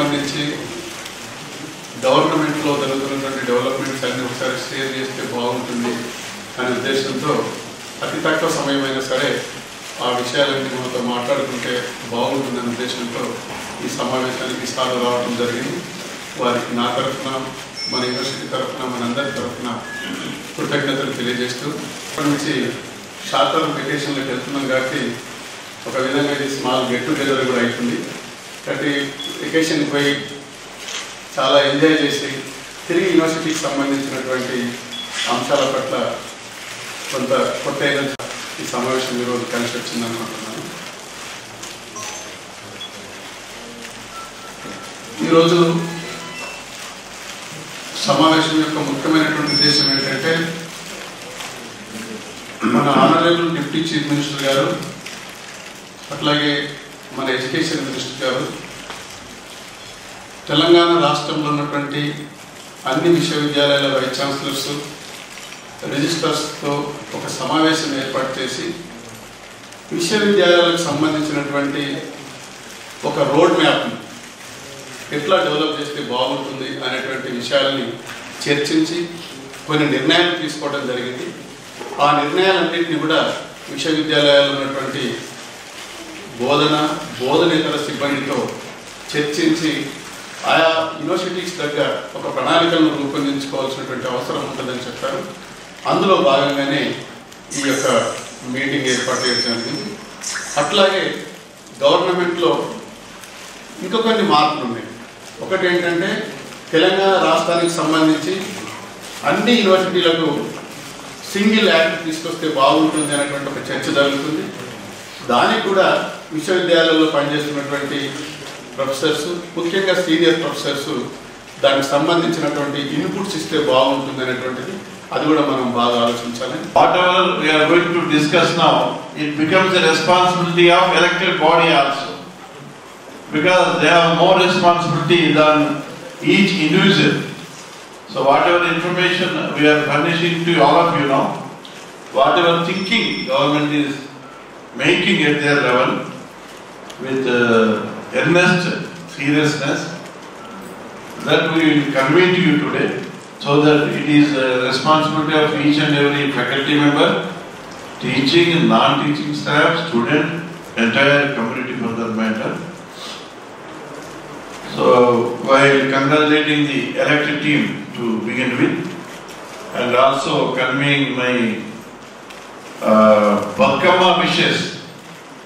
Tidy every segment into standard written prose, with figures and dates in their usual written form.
సంబంధించి గవర్నమెంట్లో జరుగుతున్నటువంటి డెవలప్మెంట్స్ అన్ని ఒకసారి షేర్ చేస్తే బాగుంటుంది అనే ఉద్దేశంతో అతి తక్కువ సమయమైనా సరే ఆ విషయాలన్నీ మనతో మాట్లాడుకుంటే బాగుంటుందనే ఉద్దేశంతో ఈ సమావేశానికి సార్లు రావడం జరిగింది. వారికి నా తరఫున, మన యూనివర్సిటీ తరఫున, మనందరి తరఫున కృతజ్ఞతలు తెలియజేస్తూ ఇప్పటి నుంచి షార్ట్ టర్మ్ వెకేషన్లకు వెళ్తున్నాం కాబట్టి ఒక విధంగా ఇది స్మాల్ గెట్ టుగెదర్ కూడా అవుతుంది. కాబట్టి వెకేషన్కి పోయి చాలా ఎంజాయ్ చేసి తిరిగి యూనివర్సిటీకి సంబంధించినటువంటి అంశాల పట్ల కొంత కొత్త ఈ సమావేశం ఈరోజు కలిసి వచ్చిందనుకుంటున్నాను. ఈరోజు సమావేశం యొక్క ముఖ్యమైనటువంటి ఉద్దేశం ఏంటంటే మన ఆనరబుల్ డిప్యూటీ చీఫ్ మినిస్టర్ గారు, అట్లాగే మన ఎడ్యుకేషన్ మినిస్టర్ గారు తెలంగాణ రాష్ట్రంలో ఉన్నటువంటి అన్ని విశ్వవిద్యాలయాల వైస్ ఛాన్సలర్స్, రిజిస్ట్రార్స్తో ఒక సమావేశం ఏర్పాటు చేసి విశ్వవిద్యాలయాలకు సంబంధించినటువంటి ఒక రోడ్ మ్యాప్ని ఎట్లా డెవలప్ చేస్తే బాగుంటుంది అనేటువంటి విషయాలని చర్చించి కొన్ని నిర్ణయాలు తీసుకోవడం జరిగింది. ఆ నిర్ణయాలన్నింటినీ కూడా విశ్వవిద్యాలయాల్లో ఉన్నటువంటి బోధనేతర సిబ్బందితో చర్చించి ఆయా యూనివర్సిటీస్ దగ్గర ఒక ప్రణాళికలను రూపొందించుకోవాల్సినటువంటి అవసరం ఉంటుందని చెప్పారు. అందులో భాగంగానే ఈ యొక్క మీటింగ్ ఏర్పాటు చేయడం జరిగింది. అట్లాగే గవర్నమెంట్లో ఇంకా కొన్ని మార్పులు ఉన్నాయి. ఒకటి ఏంటంటే తెలంగాణ రాష్ట్రానికి సంబంధించి అన్ని యూనివర్సిటీలకు సింగిల్ యాక్ట్ తీసుకొస్తే బాగుంటుంది అనేటువంటి ఒక చర్చ జరుగుతుంది. దానికి కూడా విశ్వవిద్యాలయాల్లో పనిచేస్తున్నటువంటి ప్రొఫెసర్స్, ముఖ్యంగా సీనియర్ ప్రొఫెసర్స్ దానికి సంబంధించినటువంటి ఇన్పుట్స్ ఇస్తే బాగుంటుంది అనేటువంటిది అది కూడా మనం బాగా ఆలోచించాలి. Whatever we are going to discuss now, it becomes the responsibility of elected body also, because they have more responsibility than each individual. So whatever information we are furnishing to all of you now, whatever thinking government is making at their level with earnest seriousness, that we will convey to you today, so that it is the responsibility of each and every faculty member, teaching and non-teaching staff, student, entire community for that matter. So while congratulating the elected team to begin with, and also conveying my Batkama wishes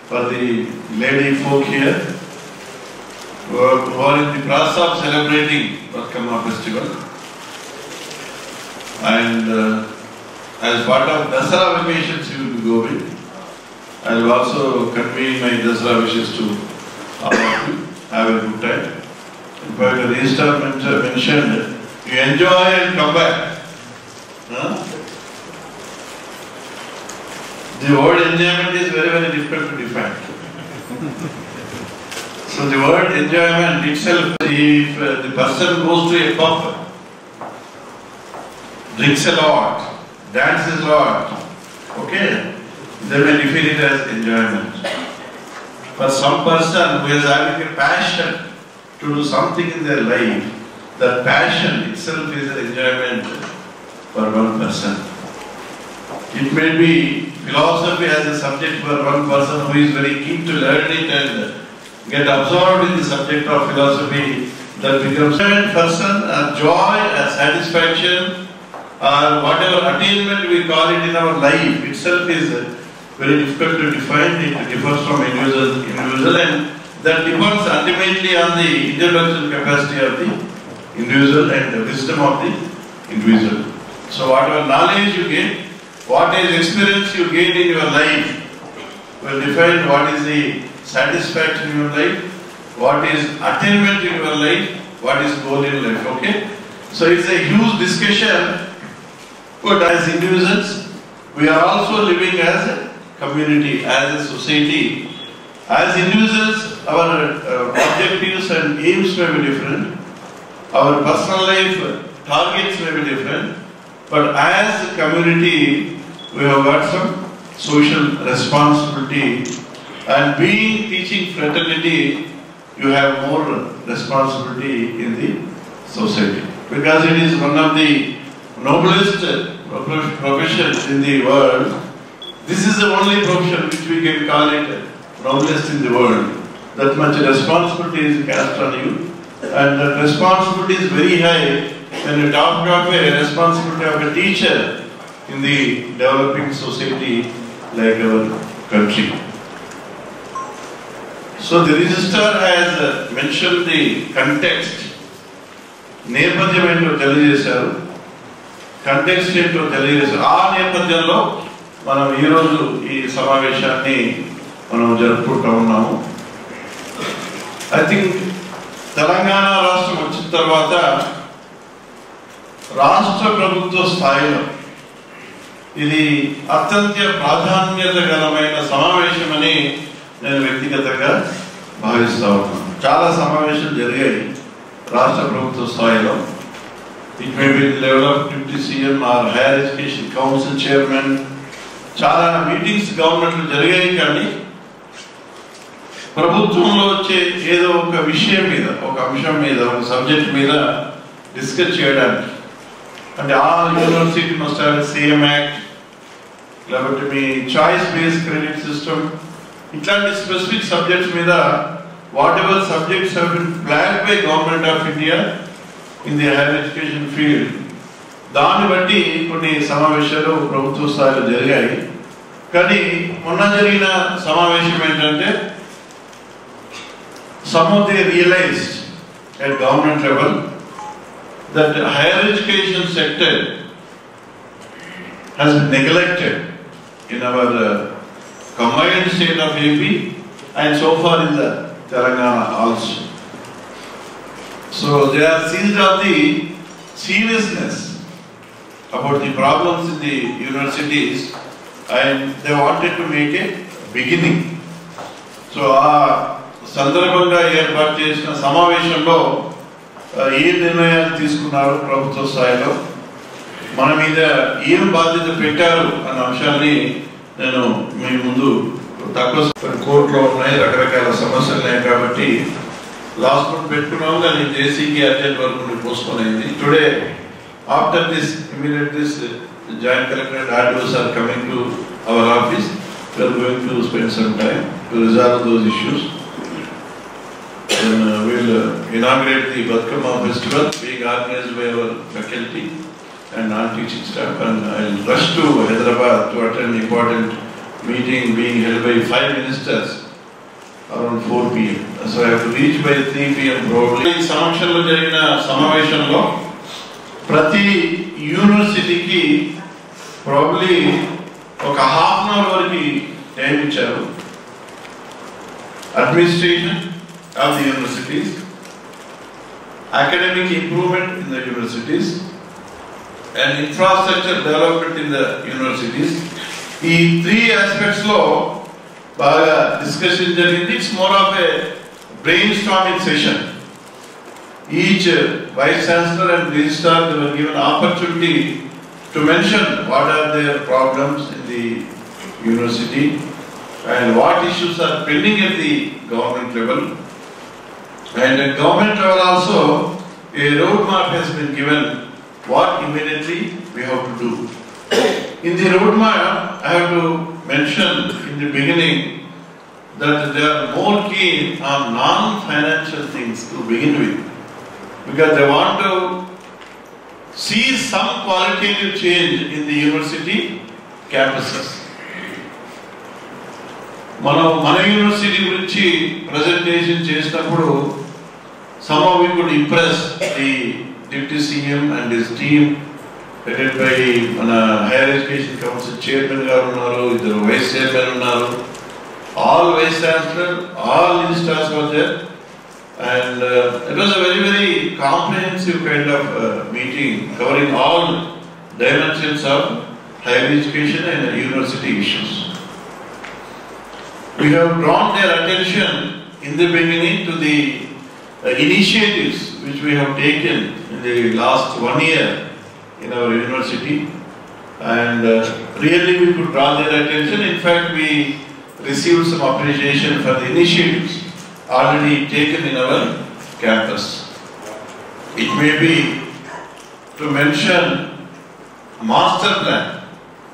for the lady folk here who are in the process of celebrating Batkama festival, and as part of Dasara vacations you will go with, I will also convey my Dasara wishes to all of you. Have a good time. In fact, the Registrar mentioned, you enjoy and come back. Huh? The word enjoyment is very, very difficult to define. So the word enjoyment itself, if the person goes to a pub, drinks a lot, dances a lot, okay, they may define it as enjoyment. For some person who is having a passion to do something in their life, that passion itself is an enjoyment for one person. It may be philosophy as a subject for one person who is very keen to learn it and get absorbed in the subject of philosophy, that becomes a person, a joy, a satisfaction, or whatever attainment we call it in our life itself is very difficult to define. It differs from individual, and that depends ultimately on the intellectual capacity of the individual and the wisdom of the individual. So whatever knowledge you gain, what is experience you gain in your life will define what is the satisfaction in your life, what is attainment in your life, what is goal in life, okay? So it's a huge discussion, but as individuals, we are also living as a community, as a society. As individuals, our objectives and aims may be different, our personal life targets may be different, but as a community, we have got some social responsibility, and being teaching fraternity, you have more responsibility in the society, because it is one of the noblest professions in the world. This is the only profession which we can call it noblest in the world. That much responsibility is cast on you, and that responsibility is very high when you talk of a responsibility of a teacher in the developing society like our country. So the registrar has mentioned the context. నేపథ్యం ఏంటో తెలియజేశారు, context ఏంటో తెలియజేశారు. ఆ నేపథ్యంలో మనం ఈరోజు ఈ సమావేశాన్ని మనం జరుపుకుంటూ ఉన్నాము. ఐ థింక్ తెలంగాణ రాష్ట్రం వచ్చిన తర్వాత రాష్ట్ర ప్రభుత్వ స్థాయిలో ఇది అత్యంత ప్రాధాన్యత గలమైన సమావేశం అని నేను వ్యక్తిగతంగా భావిస్తా ఉన్నాను. చాలా సమావేశాలు జరిగాయి రాష్ట్ర ప్రభుత్వ స్థాయిలో. It may be level of deputy CM are hire education council chairman, చాలా మీటింగ్స్ గవర్నమెంట్లు జరిగాయి. కానీ ప్రభుత్వంలో వచ్చే ఏదో ఒక విషయం మీద, ఒక అంశం మీద, ఒక సబ్జెక్ట్ మీద డిస్కస్ చేయడానికి, అంటే all university must have same act, లేకపోతే మీ చాయిస్ బేస్డ్ క్రెడిట్ సిస్టమ్, ఇట్లాంటి స్పెసిఫిక్ సబ్జెక్ట్స్ మీద whatever subjects have been planned by Government of India in the higher education field, దాన్ని బట్టి కొన్ని సమావేశాలు ప్రభుత్వ స్థాయిలో జరిగాయి. కానీ మొన్న జరిగిన సమావేశం ఏంటంటే, some of they realized at government level that the higher education sector has been neglected in our combined state of AP and so far in the Telangana also. So they are seized of the seriousness about the problems in the universities, and they wanted to make a beginning. So ఆ సందర్భంగా ఏర్పాటు చేసిన సమావేశంలో ఏ నిర్ణయాలు తీసుకున్నారు ప్రభుత్వ స్థాయిలో, మన మీద ఏం బాధ్యత పెట్టారు అన్న అంశాన్ని నేను మీ ముందు తక్కువ కోర్టులో ఉన్నాయి, రకరకాల సమస్యలు ఉన్నాయి కాబట్టి లాస్ట్ మంత్ పెట్టుకున్నాము. కానీ జేసీకి అర్జెంట్ వరకు పోస్ట్పోన్ అయింది. Today after this immediate this joint collectorate RDOs are coming to our office. We are going to spend some time to resolve those issues. Then we will inaugurate the Batkama festival being organized by our faculty and non-teaching staff, and I will rush to Hyderabad to attend important meeting being held by 5 ministers around 4 p.m. So I have to reach by 3 p.m. probably. ఈ సమక్షంలో జరిగిన సమావేశంలో ప్రతి యూనివర్సిటీకి probably ఒక half an hour వరకు time ఇచ్చారు. Administration of the universities, academic improvement in the universities, and infrastructure development in the universities. ఈ 3 aspects లో బాగా డిస్కషన్ జరిగింది. It's more of a brain storming session. Each vice chancellor and registrar they were given opportunity to mention what are their problems in the university and what issues are pending at the government level. And at government level also a roadmap has been given what immediately we have to do. In the roadmap, I have to mention in the beginning that they are more keen on non-financial things to begin with, because they want to see some qualitative change in the university campuses. మన university గురించి presentation చేసినప్పుడు somehow we could impress the Deputy CM and his team, headed by మన higher education council chairman గారు ఉన్నారు, 2 vice chairman ఉన్నారు, all vice chancellor, all registrars were there, and it was a very very comprehensive kind of meeting covering all dimensions of higher education and university issues. We have drawn their attention in the beginning to the initiatives which we have taken in the last 1 year in our university, and really we could draw their attention. In fact, we received some appreciation for the initiatives already taken in our campus. It may be to mention master plan.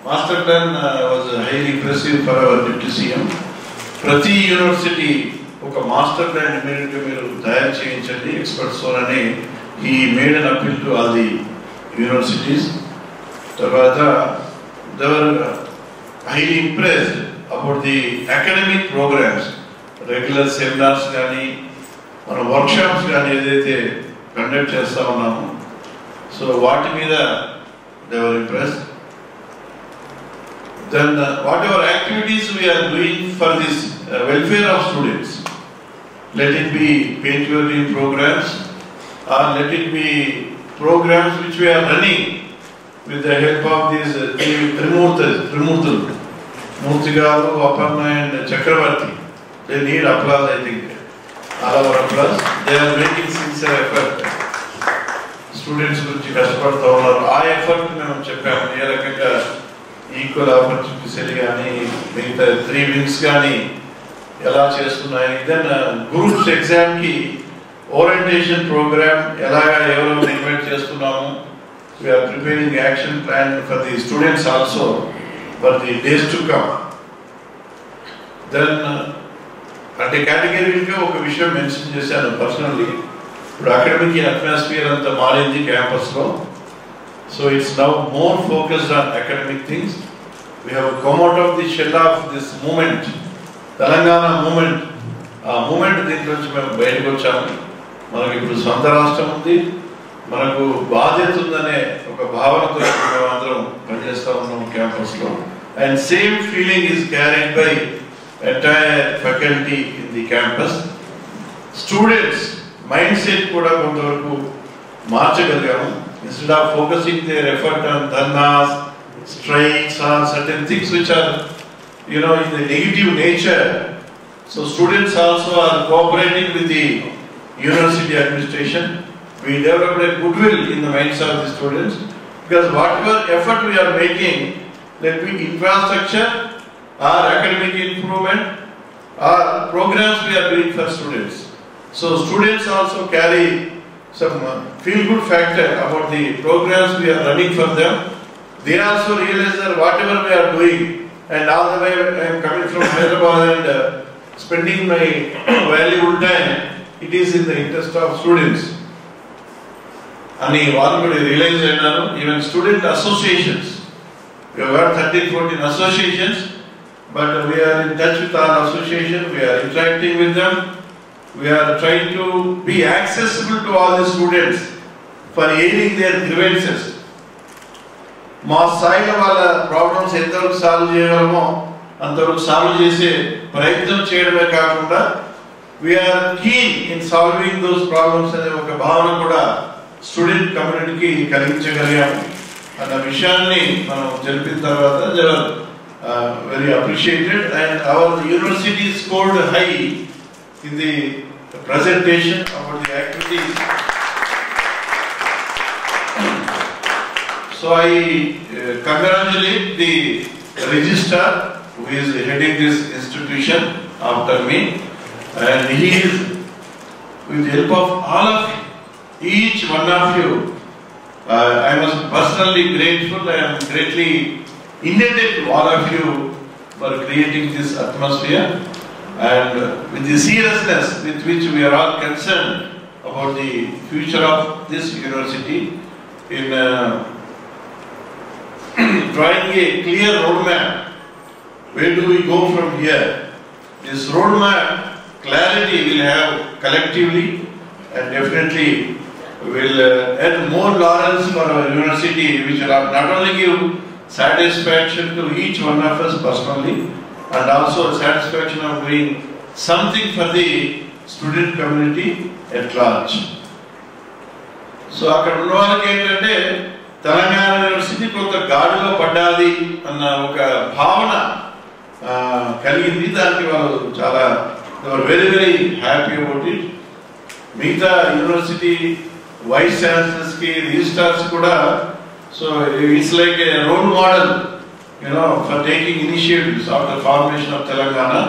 Master plan was highly impressive for our Deputy CM. Prati university oka master plan immediately meeru tayaru cheyinchandi experts tone he made an appeal to all the universities. Tarvata they were highly impressed about the academic programs, regular seminars gaani మన workshops gaani edaithe conduct chestha unnamu. So vaati meeda they were impressed. Then whatever activities we are doing for this welfare of students, let it be paint welding programs or let it be programs which we are running with the help of these Trimurti Garu, Aparna and Chakravarti. They need applause, I think. All our applause. They are making sincere effort. Students గురించి కష్టపడుతూ ఉన్నారు. ఆ effort మేము చెప్పాము. ఏ రకంగా equal opportunities కానీ మిగతా 3 wings కానీ ఎలా చేస్తున్నాయి. దెన్ గ్రూప్స్ ఎగ్జామ్కి ఓరియంటేషన్ ప్రోగ్రామ్ ఎలాగా ఎవరెవరు ఇన్వైట్ చేస్తున్నాము. We are preparing action plan for the students also for the days to come. Then అంటే కేటగిరీగా ఒక విషయం మెన్షన్ చేశాను పర్సనల్లీ. ఇప్పుడు అకాడమిక్ అట్మాస్ఫియర్ అంతా మారింది క్యాంపస్లో. So it's now more focused on academic things. We have come out of the shell of this movement, Telangana movement. Movement దీంట్లో నుంచి మేము బయటకు వచ్చాము. మనకు ఇప్పుడు సొంత రాష్ట్రం ఉంది, మనకు బాధ్యత ఉందనే ఒక భావనతో మేము అందరం పనిచేస్తూ ఉన్నాం క్యాంపస్లో. And same feeling is carried by entire faculty in the campus. Students mind set కూడా కొంతవరకు మార్చగలిగాము. Instead of focusing their effort on dharnas, strikes or certain things which are, in the negative nature, so students also are cooperating with the university administration. We developed a goodwill in the minds of the students because whatever effort we are making, let be infrastructure or academic improvement or programs we are doing for students. So students also carry some feel-good factor about the programs we are running for them. They also realize that whatever we are doing, and all the way I am coming from Hyderabad and spending my valuable time, it is in the interest of students. And already realize that even student associations, we have got 13-14 associations, but we are in touch with our association, we are interacting with them. We are trying to be accessible to all the students for airing their grievances. మా స్థాయిలో వాళ్ళ problems ఎంతవరకు solve చేయగలమో అంతవరకు solve చేసే ప్రయత్నం చేయడమే కాకుండా we are keen in solving those problems అనే ఒక భావన కూడా స్టూడెంట్ కమ్యూనిటీకి కలిగించగలిగాము అన్న విషయాన్ని మనం తెలిపిన తర్వాత they are very appreciated. And our university scored high in the presentation about the activities. So I congratulate the registrar who is heading this institution after me, and he is, with the help of all of you, each one of you, I was personally grateful. I am greatly indebted to all of you for creating this atmosphere. And with the seriousness with which we are all concerned about the future of this university, in drawing a clear roadmap, where do we go from here? This roadmap clarity will have collectively, and definitely will add more laurels for our university, which will not only give satisfaction to each one of us personally, and also satisfaction of doing something for the student community at large. So అక్కడ ఉన్న వాళ్ళకి ఏంటంటే Telangana university కొంత గాడిలో పడ్డాది అన్న ఒక భావన కలిగింది. దానికి వాళ్ళు చాలా very very happy about it. మిగతా యూనివర్సిటీ వైస్ ఛాన్సలర్స్కి రిజిస్ట్రార్స్ కూడా so it's like a role model for taking initiatives after formation of Telangana.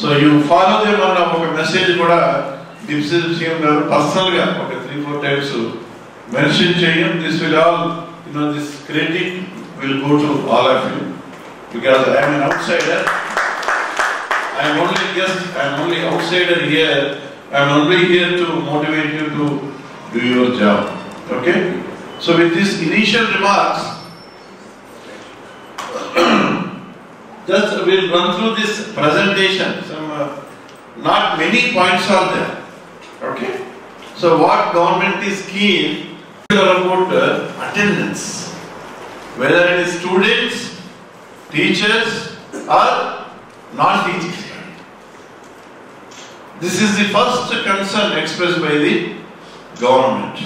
So you follow them on a message kuda deputy CM గారు పర్సనల్గా ఒక 3-4 times mention చేయం. This will all this credit will go to all of you because I am an outsider. I am only guest, I am only outsider here. I am only here to motivate you to do your job. Okay? So with these initial remarks, just we'll run through this presentation. Not many points are there. Okay? So what government is keen about attendance, whether it is students, teachers or non-teachers. This is the first concern expressed by the government.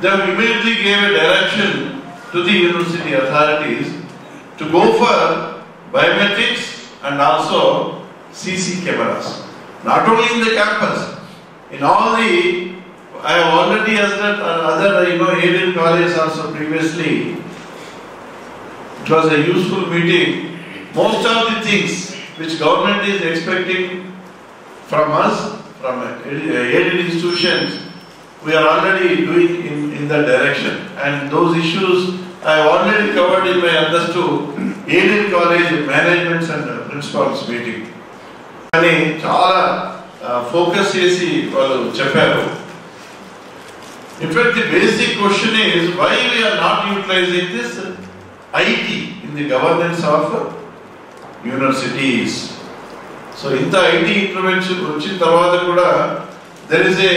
They immediately gave a direction to the university authorities to go for biometrics and also CC cameras. Not only in the campus, in all the, I have already asked other aided colleges also previously. It was a useful meeting. Most of the things which government is expecting from us, from aided institutions, we are already doing in that direction. And those issues I have already covered in my others to aided college managements and principals meeting. కానీ చాలా focus చేసి వాళ్ళు చెప్పారు. In fact, the basic question is why we are not utilizing this IT in the governance of universities. So in the IT intervention వచ్చిన తర్వాత కూడా there is a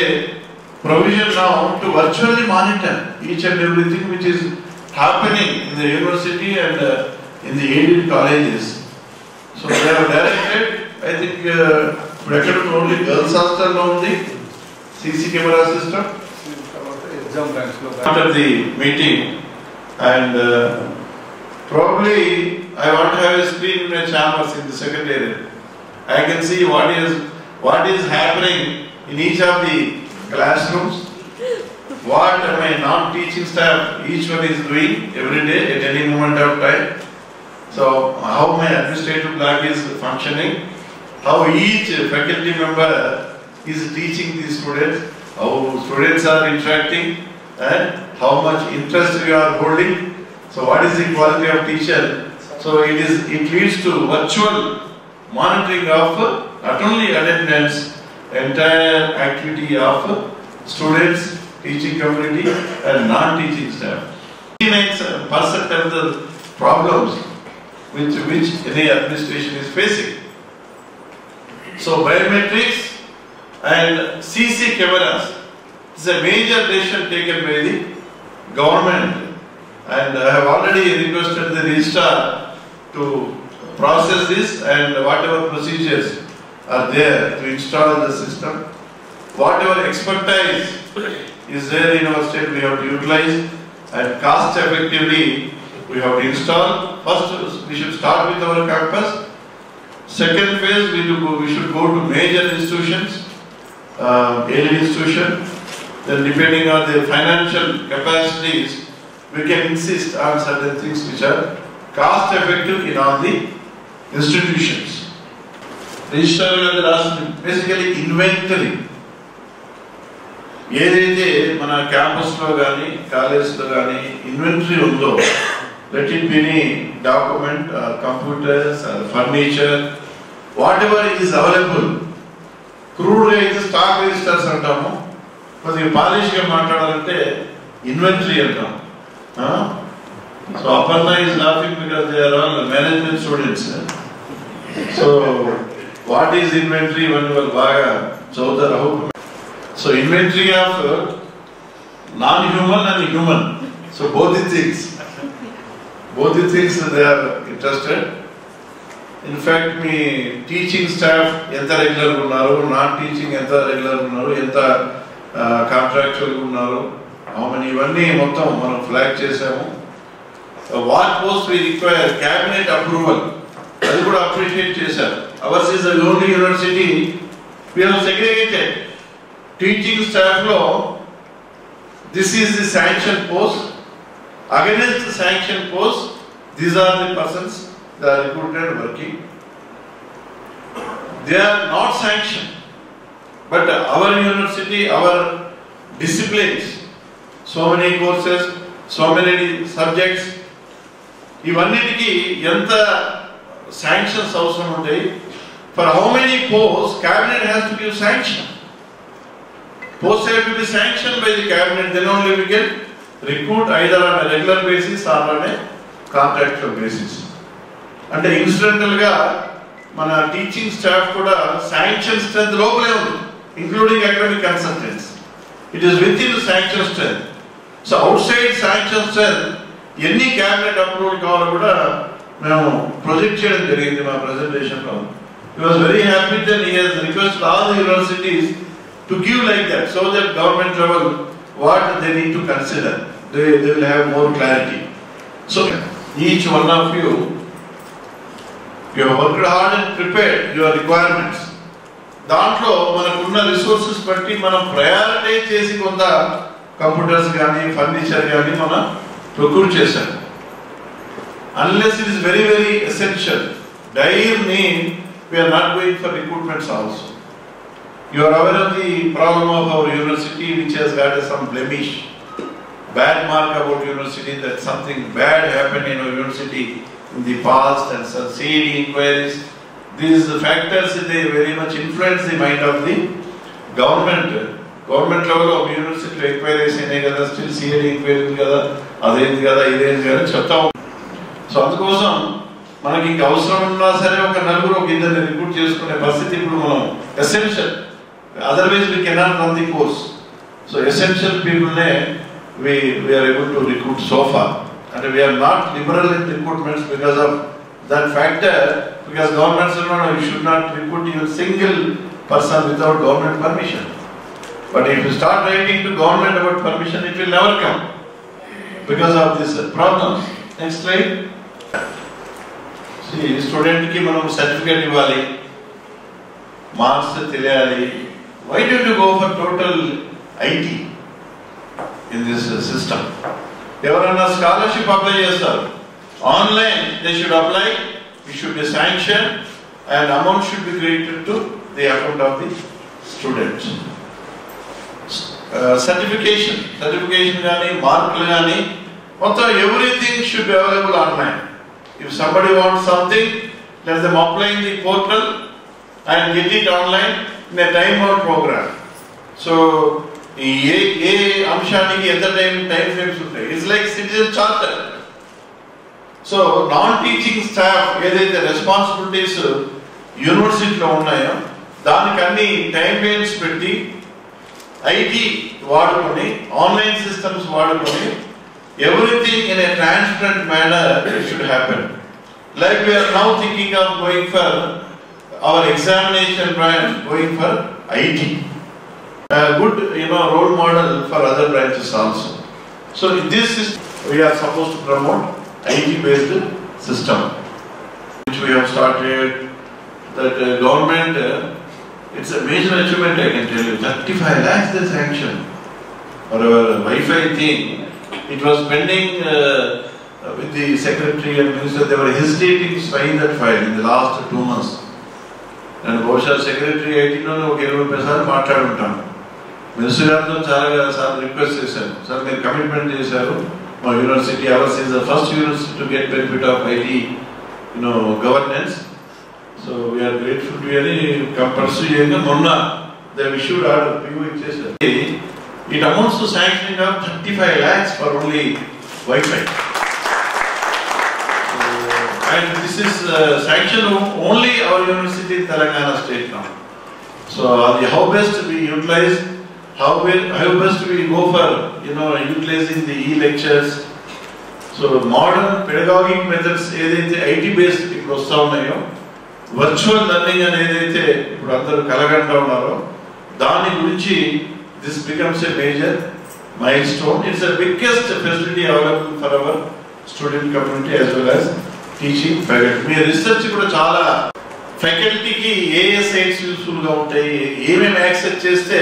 provision now to virtually monitor each and everything which is happening in the university and in the aided colleges. So they have directed, I think only girls hostel lo undi CC camera system after the meeting, and probably I want to have a screen in my chambers in the secretariat. I can see what is happening in each of the classrooms, what my non-teaching staff each one is doing every day at any moment of time. So how my administrative block is functioning, how each faculty member is teaching the students, how students are interacting, and how much interest you are holding. So what is the quality of teacher? So it leads to virtual monitoring of not only attendance, entire activity of students, teaching community and non-teaching staff. 89% of the problems which any administration is facing. So biometrics and CC cameras is a major decision taken by the government, and I have already requested the registrar to process this and whatever procedures are there to install the system. Whatever expertise is there in our state, we have to utilize, and cost effectively we have to install. First, we should start with our campus. Second phase, we should go to major institutions, aided institution. Then depending on the financial capacities, we can insist on certain things which are cost effective in all the institutions. Registrar basically inventory. ఏదైతే మన campus లో కానీ college లో కానీ inventory ఉందో, let it be document, computers, furniture, what ever is available. Crude గా అయితే stock registers అంటాము, కొద్దిగా పాలిష్ గా మాట్లాడాలంటే ఇన్వెంటరీ అంటాం. So Aparna is laughing because they are all management students. So what is inventory ఇవన్నీ వాళ్ళు బాగా చదువుతారు. So inventory of non-human and human. So both the things they are interested. In fact, me teaching staff enta regular unnaru, non-teaching enta regular unnaru, enta contractual unnaru, how many ivanni mottham manam flag chesamu. What post we require cabinet approval, adi kuda appreciate chesaru. Ours is the only university we have segregated. Teaching staff law, this is the sanction post. Against the sanction post, these are the persons that are recruited working. They are not sanctioned. But our university, our disciplines, so many courses, so many subjects, ఇవన్నిటికీ ఎంత sanctions అవసరం ఉంటాయి? For how many posts cabinet has to give sanction? Posts have to be sanctioned by the cabinet, then only we can recruit either on a regular basis or on a contractual basis. అంటే incidental గా మన teaching staff కూడా sanction strength లోపలే ఉంది, including academic consultants. It is with in sanction strength. So out side sanction strength ఎన్ని cabinet approval కావాలో కూడా మేము ప్రొజెక్ట్ చేయడం జరిగింది మా ప్రెజెంటేషన్ లో. He was very happy that he has requested all the universities to give like that, so that government level what they need to consider, they will have more clarity. So each one of you have worked hard and prepared your requirements. దాంట్లో మనకున్న resources బట్టి మనం prioritise చేసి కొంత computers కానీ furniture కానీ మనం procure చేశాం. Unless it is very very essential, dire need, we are not going for recruitments also. You are aware of the problem of our university, which has got some blemish, bad mark about university, that something bad happened in our university in the past, and some CAD inquiries. These factors, they very much influence the mind of the government. Government level of university inquiries in kada, still CAD inquiries kada, adendi kada, idendi kada cheptam. So అందుకోసం మనకి ఇంకా అవసరం ఉన్నా సరే ఒక నలుగురు ఒక ఇద్దరిని రిక్రూట్ చేసుకునే పరిస్థితి ఇప్పుడు మనం essential, otherwise we cannot run the course. So essential పీపుల్నే we are able to recruit so far, and we are not liberal in recruitments because of that factor, because government said no, you should not recruit even single person without government permission. But if you start writing to government about permission, it will never come because of this problems. Next slide. See, student ki manam certificate ఇవ్వాలి, marks తెలియాలి. Why don't you go for total IT in this system? ఎవరైనా scholarship apply చేస్తారు, online they should apply, it should be sanctioned, and amount should be credited to the account of the students. Certification కానీ మార్కులు కానీ మొత్తం everything should be available online. If somebody wants something, let them apply in the portal and get it online in a time-bound program. So, ఏ అంశానికి ఎంత time frames ఉంటాయి. It's like citizen charter. So non teaching staff ఏదైతే responsibilities యూనివర్సిటీలో ఉన్నాయో దానికి అన్ని time frames పెట్టి IT వాడుకొని ఆన్లైన్ సిస్టమ్స్ వాడుకొని everything in a transparent manner should happen. Like we are now thinking of going for our examination branch, going for IT. A good, role model for other branches also. So this is, we are supposed to promote IT-based system, which we have started. That government, it's a major achievement, I can tell you. 35 lakhs they sanctioned for our Wi-Fi thing. It was pending with the secretary and minister. They were hesitating to sign that file in the last 2 months. And Bosha secretary 18 ఒక 20 సార్లు మాట్లాడుంటాం. Minister గారితో చాలా సార్లు request చేశారు, sir మీరు commitment చేశారు మా university, ours is the first university to get benefit of IT governance. So we are grateful to అని పర్సూ చేయంగా మొన్న ద ఇష్యూడ్ ఆర్డర్ పిఓ ఇచ్చేసారు. It amounts to sanctioning of 35 lakhs for only Wi-Fi. And this is sanction only our university in Telangana state now. So how best we utilize, how best we go for utilizing the e-lectures. So modern pedagogic methods ఏదైతే IT based ఇప్పుడు వస్తూ ఉన్నాయో, virtual learning అని ఏదైతే ఇప్పుడు అందరూ కలగంటా ఉన్నారో దాని గురించి this becomes a major milestone. It's the biggest facility available for our student community as well as teaching faculty. Me research కూడా చాలా ఫ్యాకల్టీకి ఏ సైట్స్ యూస్ఫుల్ గా ఉంటాయి, ఏమేమి యాక్సెస్ చేస్తే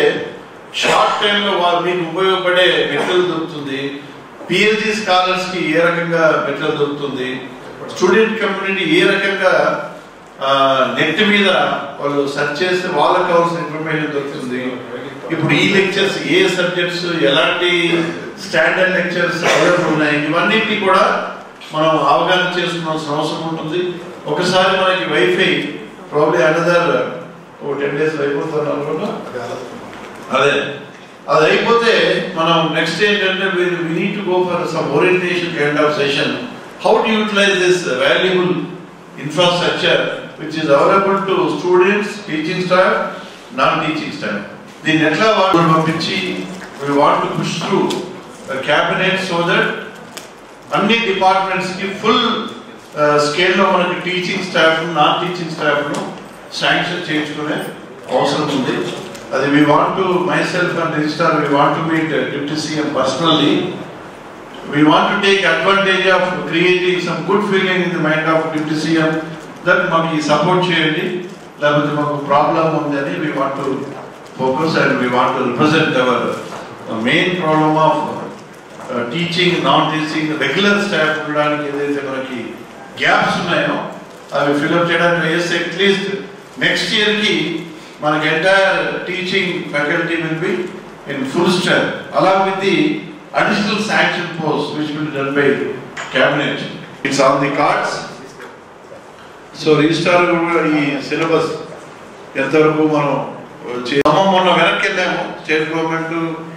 షార్ట్ టైమ్ లో మీకు ఉపయోగపడే మెటీరియల్ దొరుకుతుంది, పిహెచ్డి స్కాలర్స్ కి ఏ రకంగా మెటీరియల్ దొరుకుతుంది, స్టూడెంట్ కమ్యూనిటీ ఏ రకంగా నెట్ మీద వాళ్ళు సెర్చ్ చేస్తే వాళ్ళకి కావాల్సిన ఇన్ఫర్మేషన్ దొరుకుతుంది. ఇప్పుడు ఈ లెక్చర్స్ ఏ సబ్జెక్ట్స్ ఎలాంటి స్టాండర్డ్ లెక్చర్స్ అవైలబుల్ ఉన్నాయి ఇవన్నిటిని కూడా మనం అవగాహన చేసుకోవాల్సిన అవసరం ఉంటుంది. ఒకసారి మనకి వైఫై ప్రాబ్లీ అనదర్ 10 days అయిపోతుంది అనుకున్నా. అదే అది అయిపోతే మనం నెక్స్ట్ ఏంటంటే we need to go for some orientation kind of session. How to utilize this valuable infrastructure which is available to students, teaching staff, non-teaching staff. దీన్ని ఎట్లా వాళ్ళు పంపించి we want to push through a cabinet so that అన్ని departments కి full scale లో మనకి teaching staff non teaching staff ను sanction చేయించుకునే అవసరం ఉంది. అది we want to myself and registrar we want to meet Deputy CM personally. We want to take advantage of creating some good feeling in the mind of Deputy CM that మాకు ఈ support చేయండి లేకపోతే మాకు problem ఉందని we want to focus and we want to represent our main problem of teaching, non-teaching, regular staff ఉండడానికి ఏదైతే మనకి gaps ఉన్నాయో అవి ఫిల్అప్ చేయడానికి అట్లీస్ట్ నెక్స్ట్ ఇయర్ కి మనకి entire teaching faculty will be in full strength along with the additional sanction posts which will be done by cabinet. It's on the cards. So registrar ఈ syllabus ఎంతవరకు మనం మొన్న వెనక్కి వెళ్ళాము. State government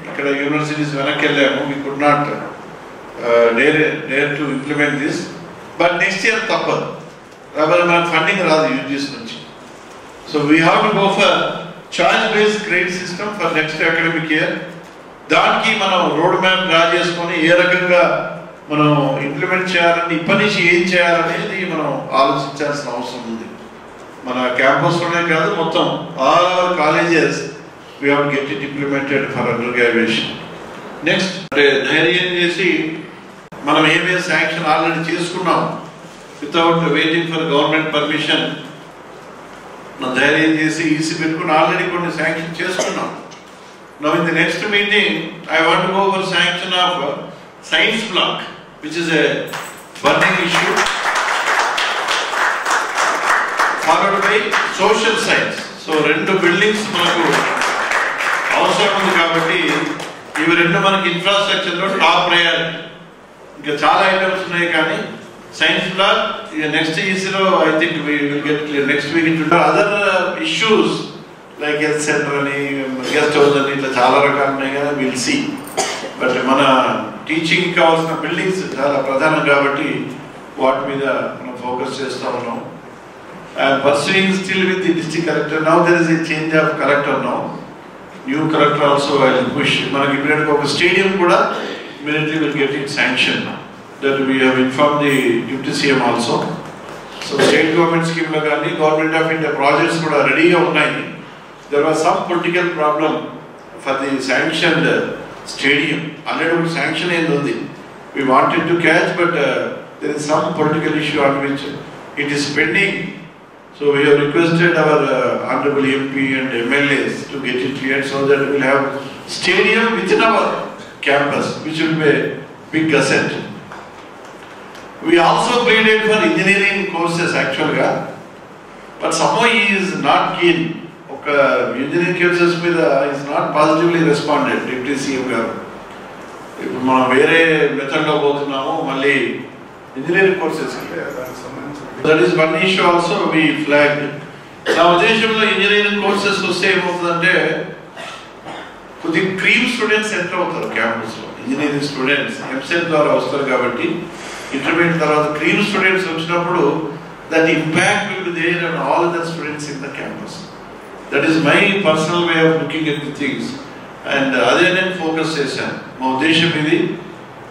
ఇక్కడ universities వెనక్కి వెళ్ళాము. we could not dare to implement this. But next year తప్పదు, కాబట్టి మనకు ఫండింగ్ రాదు యూజీస్ నుంచి. So we have to go for choice based grade system for next academic year. దానికి మనం రోడ్ మ్యాప్ డ్రా చేసుకొని ఏ రకంగా మనం ఇంప్లిమెంట్ చేయాలని ఇప్పటి నుంచి ఏం చేయాలనేది మనం ఆలోచించాల్సిన అవసరం ఉంది. మన క్యాంపస్లోనే కాదు మొత్తం all our colleges we have to get it implemented for under graduation. Next అంటే ధైర్యం చేసి మనం ఏమేమి శాంక్షన్ ఆల్రెడీ చేసుకున్నాం without waiting for government permission ధైర్యం చేసి ఈసీ పెట్టుకుని ఆల్రెడీ కొన్ని శాంక్షన్ చేసుకున్నాం. Now in the next meeting I want to go over sanction of science block which is a burning issue, followed by social science. So రెండు buildings మనకు అవసరం ఉంది కాబట్టి ఇవి రెండు మనకి ఇన్ఫ్రాస్ట్రక్చర్ లో టాప్ ప్రయారిటీ. ఇంకా చాలా ఐటమ్స్ ఉన్నాయి కానీ సైన్స్ బ్లాక్ నెక్స్ట్ ఈసీలో I think we will get clear next week. into other issues like health center అని గెస్ట్ హౌస్ అని ఇట్లా చాలా రకాలు ఉన్నాయి కదా విల్ సీ. బట్ మన టీచింగ్ కావాల్సిన బిల్డింగ్స్ చాలా ప్రధానం కాబట్టి వాటి మీద మనం ఫోకస్ చేస్తూ ఉన్నాం. And pursuing still with the district collector. Now there is a change of collector. Now new collector also I will push. మనకి ఇమీడియట్గా ఒక స్టేడియం కూడా immediately will get it sanction. That we have inform the deputy CM also. So state government స్కీమ్లో కానీ government of India projects కూడా రెడీగా ఉన్నాయి. There was some political problem for the sanctioned stadium. Already sanction ఉంది. We wanted to catch, but there is some political issue on which it is pending. So we have requested our honorable MP and MLAs to get it cleared so that we will have stadium within our campus, which will be a big asset. We also pleaded for engineering courses actually, but somehow he is not keen. Engineering courses మీద is not positively responded deputy CM గారు. ఇప్పుడు మనం వేరే మెథడ్లో పోతున్నాము మళ్ళీ engineering courses. That is one issue also we flag. నా ఉద్దేశంలో ఇంజనీరింగ్ కోర్సెస్ వస్తే ఏమవుతుందంటే కొద్దిగా క్రీమ్ స్టూడెంట్స్ ఎంటర్ అవుతారు క్యాంపస్లో. ఇంజనీరింగ్ స్టూడెంట్స్ ఎంసెట్ ద్వారా వస్తారు కాబట్టి ఇంటర్మీడియట్ తర్వాత క్రీమ్ స్టూడెంట్స్ వచ్చినప్పుడు that impact will be there on all other students in the campus. That is my personal way of looking at the things. And అదే నేను focus చేశాను. మా ఉద్దేశం ఇది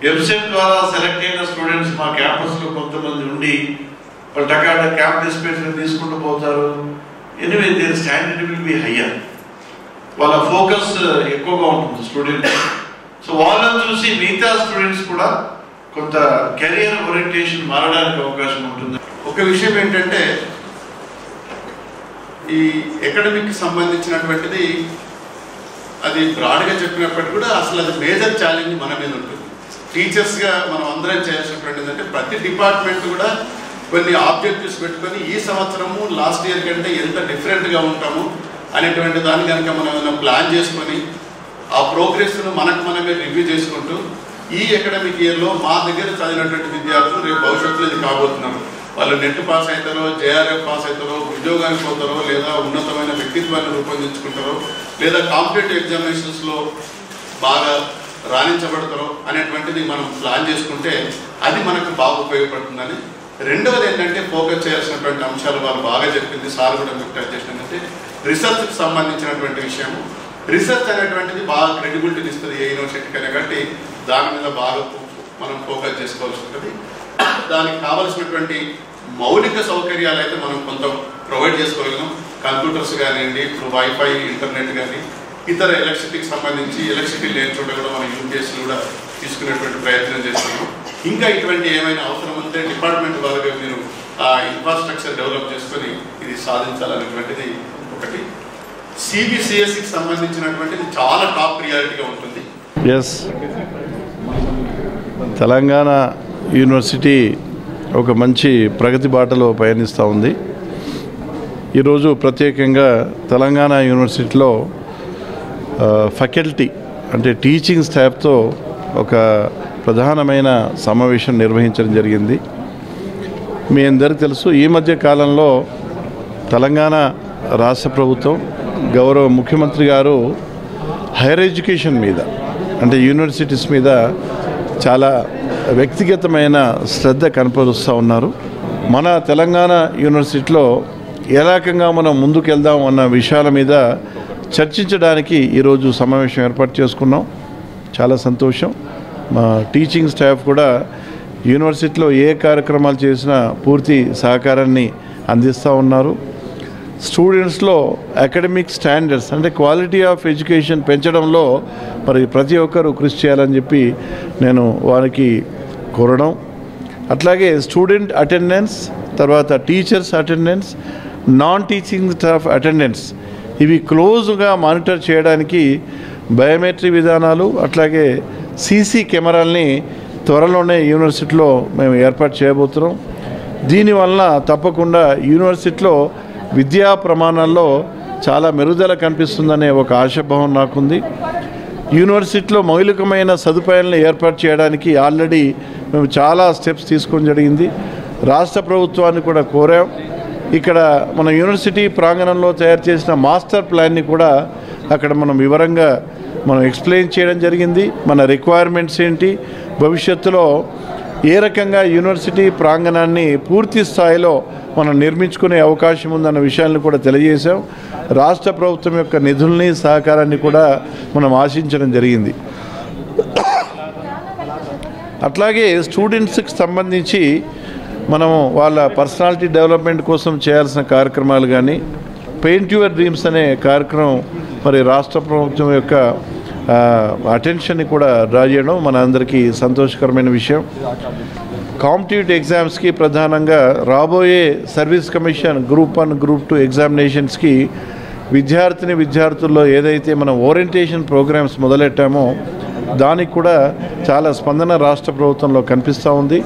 ఎంసెట్ ద్వారా సెలెక్ట్ అయిన స్టూడెంట్స్ మా క్యాంపస్లో కొంతమంది ఉండి వాళ్ళు టకాట క్యాంప్ డిస్పెన్సరీ తీసుకుంటూ పోతారు. Anyway their standard will be higher. వాళ్ళ ఫోకస్ ఎక్కువగా ఉంటుంది స్టూడెంట్స్. సో వాళ్ళని చూసి మిగతా స్టూడెంట్స్ కూడా కొంత కెరియర్ ఓరియంటేషన్ మారడానికి అవకాశం ఉంటుంది. ఒక విషయం ఏంటంటే ఈ అకాడమిక్ సంబంధించినటువంటిది అది బ్రాడ్గా చెప్పినప్పటికీ కూడా అసలు అది మేజర్ ఛాలెంజ్ మన మీద ఉంటుంది. టీచర్స్గా మనం అందరం చేయాల్సినటువంటిది అంటే ప్రతి డిపార్ట్మెంట్ కూడా కొన్ని ఆబ్జెక్టివ్స్ పెట్టుకొని ఈ సంవత్సరము లాస్ట్ ఇయర్ కంటే ఎంత డిఫరెంట్గా ఉంటాము అనేటువంటి దాన్ని కనుక మనం ఏమైనా ప్లాన్ చేసుకొని ఆ ప్రోగ్రెస్ను మనమే రివ్యూ చేసుకుంటూ ఈ అకాడమిక్ ఇయర్లో మా దగ్గర చదివినటువంటి విద్యార్థులు రేపు భవిష్యత్తులో ఇది కాబోతున్నారు. వాళ్ళు నెట్ పాస్ అవుతారో, జేఆర్ఎఫ్ పాస్ అవుతారో, ఉద్యోగానికి పోతారో, లేదా ఉన్నతమైన వ్యక్తిత్వాన్ని రూపొందించుకుంటారో, లేదా కాంపిటేటివ్ ఎగ్జామినేషన్స్లో బాగా రాణించబడతారో అనేటువంటిది మనం ప్లాన్ చేసుకుంటే అది మనకు బాగా ఉపయోగపడుతుందని. రెండవది ఏంటంటే ఫోకస్ చేయాల్సినటువంటి అంశాలు వాళ్ళు బాగా చెప్పింది, సార్ కూడా మీకు టచ్ చేసినట్టే రీసెర్చ్కి సంబంధించినటువంటి విషయము. రీసెర్చ్ అనేటువంటిది బాగా క్రెడిబిలిటీని ఇస్తుంది ఏ యూనివర్సిటీకి అని, కాబట్టి దాని మీద బాగా మనం ఫోకస్ చేసుకోవాల్సి ఉంటుంది. దానికి కావాల్సినటువంటి మౌలిక సౌకర్యాలు అయితే మనం కొంత ప్రొవైడ్ చేసుకోగలం. కంప్యూటర్స్ కానివ్వండి, ఇప్పుడు వైఫై, ఇంటర్నెట్ కానీ, ఇతర ఎలక్ట్రిసిటీకి సంబంధించి ఎలక్ట్రిసిటీ లేని చోట కూడా మనం యూపీఎస్లు కూడా తీసుకునేటువంటి ప్రయత్నం చేస్తున్నాం. ఇంకా ఇటువంటి ఏమైనా అవసరం ఉంటే డిపార్ట్మెంట్ వారుగా మీరు ఆ ఇన్ఫ్రాస్ట్రక్చర్ డెవలప్ చేసుకొని ఇది సాధించాలనేటువంటిది ఒకటి. సిబిసిఎస్సికి సంబంధించినటువంటిది చాలా టాప్ ప్రియారిటీగా ఉంటుంది. ఎస్, తెలంగాణ యూనివర్సిటీ ఒక మంచి ప్రగతి బాటలో పయనిస్తూ ఉంది. ఈరోజు ప్రత్యేకంగా తెలంగాణ యూనివర్సిటీలో ఫ్యాకల్టీ అంటే టీచింగ్ స్టాఫ్తో ఒక ప్రధానమైన సమావేశం నిర్వహించడం జరిగింది. మీ అందరికీ తెలుసు, ఈ మధ్య కాలంలో తెలంగాణ రాష్ట్ర ప్రభుత్వం గౌరవ ముఖ్యమంత్రి గారు హైయర్ ఎడ్యుకేషన్ మీద అంటే యూనివర్సిటీస్ మీద చాలా వ్యక్తిగతమైన శ్రద్ధ కనపరుస్తూ ఉన్నారు. మన తెలంగాణ యూనివర్సిటీలో ఏ రకంగా మనం ముందుకు వెళ్దాం అన్న విషయాల మీద చర్చించడానికి ఈరోజు సమావేశం ఏర్పాటు చేసుకున్నాం. చాలా సంతోషం. మా టీచింగ్ స్టాఫ్ కూడా యూనివర్సిటీలో ఏ కార్యక్రమాలు చేసినా పూర్తి సహకారాన్ని అందిస్తూ ఉన్నారు. స్టూడెంట్స్లో అకాడమిక్ స్టాండర్డ్స్ అంటే క్వాలిటీ ఆఫ్ ఎడ్యుకేషన్ పెంచడంలో మరి ప్రతి ఒక్కరూ కృషి చేయాలని చెప్పి నేను వారికి కోరడం. అట్లాగే స్టూడెంట్ అటెండెన్స్, తర్వాత teachers attendance, non teaching staff attendance ఇవి క్లోజ్గా మానిటర్ చేయడానికి బయోమెట్రిక్ విధానాలు అట్లాగే సీసీ కెమెరాల్ని త్వరలోనే యూనివర్సిటీలో మేము ఏర్పాటు చేయబోతున్నాం. దీనివల్ల తప్పకుండా యూనివర్సిటీలో విద్యా ప్రమాణాల్లో చాలా మెరుగుదల కనిపిస్తుందనే ఒక ఆశాభావం నాకుంది. యూనివర్సిటీలో మౌలికమైన సదుపాయాలను ఏర్పాటు చేయడానికి ఆల్రెడీ మేము చాలా స్టెప్స్ తీసుకోవడం జరిగింది. రాష్ట్ర ప్రభుత్వాన్ని కూడా కోరాం. ఇక్కడ మన యూనివర్సిటీ ప్రాంగణంలో తయారు చేసిన మాస్టర్ ప్లాన్ని కూడా అక్కడ మనం వివరంగా ఎక్స్ప్లెయిన్ చేయడం జరిగింది. మన రిక్వైర్మెంట్స్ ఏంటి, భవిష్యత్తులో ఏ రకంగా యూనివర్సిటీ ప్రాంగణాన్ని పూర్తి స్థాయిలో మనం నిర్మించుకునే అవకాశం ఉందన్న విషయాన్ని కూడా తెలియజేశాం. రాష్ట్ర ప్రభుత్వం యొక్క నిధుల్ని, సహకారాన్ని కూడా మనం ఆశించడం జరిగింది. అట్లాగే స్టూడెంట్స్కి సంబంధించి మనము వాళ్ళ పర్సనాలిటీ డెవలప్మెంట్ కోసం చేయాల్సిన కార్యక్రమాలు కానీ, పెయింట్ యువర్ డ్రీమ్స్ అనే కార్యక్రమం మరి రాష్ట్ర ప్రభుత్వం యొక్క అటెన్షన్ని కూడా డ్రా చేయడం మన అందరికీ సంతోషకరమైన విషయం. కాంపిటేటివ్ ఎగ్జామ్స్కి ప్రధానంగా రాబోయే సర్వీస్ కమిషన్ గ్రూప్ 1, గ్రూప్ 2 ఎగ్జామినేషన్స్కి విద్యార్థుల్లో ఏదైతే మనం ఓరియంటేషన్ ప్రోగ్రామ్స్ మొదలెట్టామో దానికి కూడా చాలా స్పందన రాష్ట్ర ప్రభుత్వంలో కనిపిస్తూ ఉంది.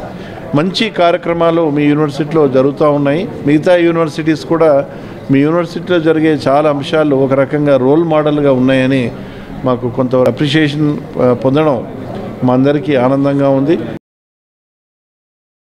మంచి కార్యక్రమాలు మీ యూనివర్సిటీలో జరుగుతూ ఉన్నాయి. మిగతా యూనివర్సిటీస్ కూడా మీ యూనివర్సిటీలో జరిగే చాలా అంశాలు ఒక రకంగా రోల్ మోడల్గా ఉన్నాయని మాకు కొంత అప్రిషియేషన్ పొందడం మా అందరికీ ఆనందంగా ఉంది.